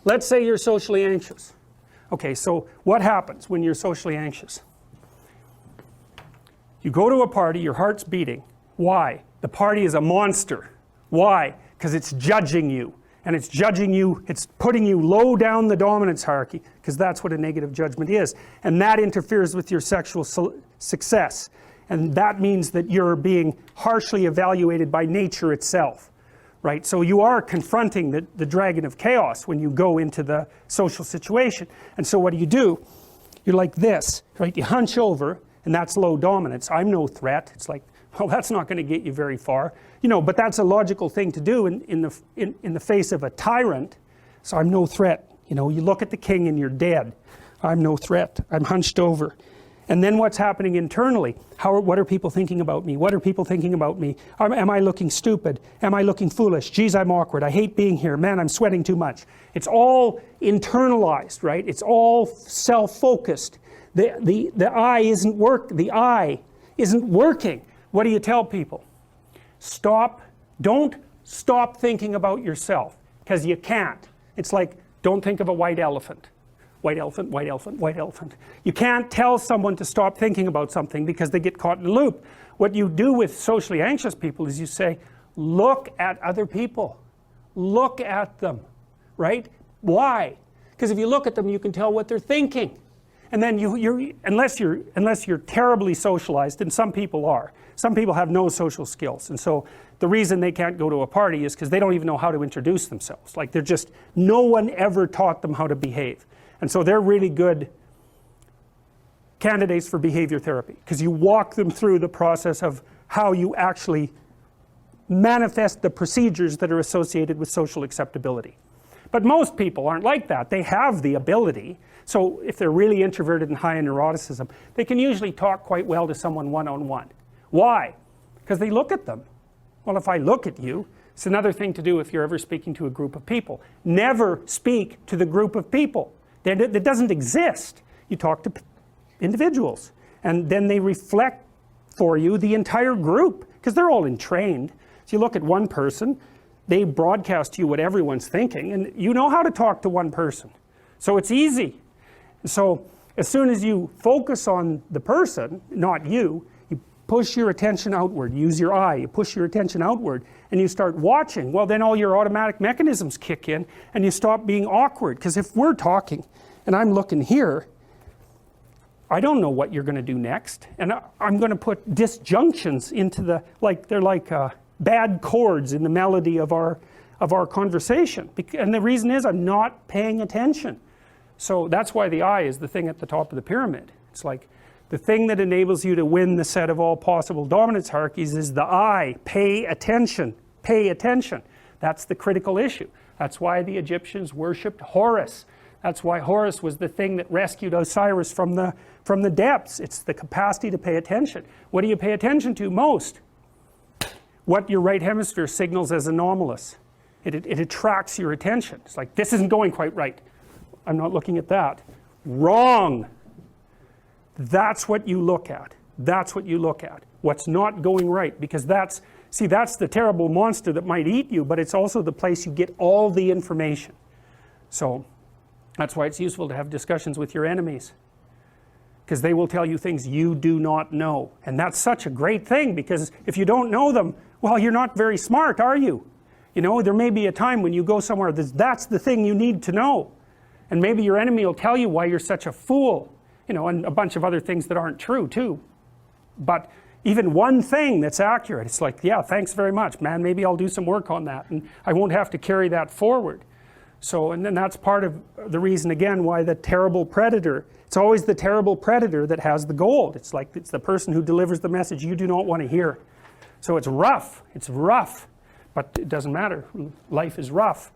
let's say you're socially anxious. Okay, so what happens when you're socially anxious? You go to a party, your heart's beating. Why? The party is a monster. Why? Because it's judging you. And it's judging you, it's putting you low down the dominance hierarchy, because that's what a negative judgment is. And that interferes with your sexual success. And that means that you're being harshly evaluated by nature itself. Right? So you are confronting the dragon of chaos when you go into the social situation. And so what do? You're like this, right? You hunch over, and that's low dominance. I'm no threat. It's like, well, that's not going to get you very far. You know, but that's a logical thing to do in the face of a tyrant. So I'm no threat. You know, you look at the king and you're dead. I'm no threat. I'm hunched over. And then what's happening internally? What are people thinking about me? What are people thinking about me? Am I looking stupid? Am I looking foolish? Geez, I'm awkward. I hate being here. Man, I'm sweating too much. It's all internalized, right? It's all self-focused. The eye isn't working. What do you tell people? Don't stop thinking about yourself, because you can't. It's like, don't think of a white elephant. White elephant, white elephant, white elephant. You can't tell someone to stop thinking about something because they get caught in a loop. What you do with socially anxious people is you say, look at other people. Look at them, right? Why? Because if you look at them, you can tell what they're thinking. And then unless you're terribly socialized, and some people are. Some people have no social skills. And so the reason they can't go to a party is because they don't even know how to introduce themselves. Like no one ever taught them how to behave. And so they're really good candidates for behavior therapy, because you walk them through the process of how you actually manifest the procedures that are associated with social acceptability. But most people aren't like that. They have the ability. So if they're really introverted and high in neuroticism, they can usually talk quite well to someone one-on-one. Why? Because they look at them. Well, if I look at you, it's another thing to do if you're ever speaking to a group of people. Never speak to the group of people. That doesn't exist. You talk to individuals, and then they reflect for you the entire group, because they're all entrained. So you look at one person, they broadcast to you what everyone's thinking, and you know how to talk to one person. So it's easy. So as soon as you focus on the person, not you, you push your attention outward, use your eye, you push your attention outward, and you start watching. Well, then all your automatic mechanisms kick in, and you stop being awkward. Because if we're talking and I'm looking here, I don't know what you're going to do next, and I'm going to put disjunctions into they're like bad chords in the melody of our conversation. And the reason is I'm not paying attention. So that's why the eye is the thing at the top of the pyramid. It's like the thing that enables you to win the set of all possible dominance hierarchies is the eye. Pay attention. Pay attention. That's the critical issue. That's why the Egyptians worshipped Horus. That's why Horus was the thing that rescued Osiris from the depths. It's the capacity to pay attention. What do you pay attention to most? What your right hemisphere signals as anomalous. It attracts your attention. It's like, this isn't going quite right. I'm not looking at that. Wrong. That's what you look at. That's what you look at. What's not going right. Because that's the terrible monster that might eat you, but it's also the place you get all the information. So that's why it's useful to have discussions with your enemies, because they will tell you things you do not know. And that's such a great thing, because if you don't know them, well, you're not very smart, are you? You know, there may be a time when you go somewhere that's the thing you need to know. And maybe your enemy will tell you why you're such a fool, you know, and a bunch of other things that aren't true too. But even one thing that's accurate, it's like, yeah, thanks very much, man, maybe I'll do some work on that, and I won't have to carry that forward. So, and then that's part of the reason, again, why the terrible predator, it's always the terrible predator that has the gold. It's like, it's the person who delivers the message you do not want to hear. So it's rough, but it doesn't matter. Life is rough.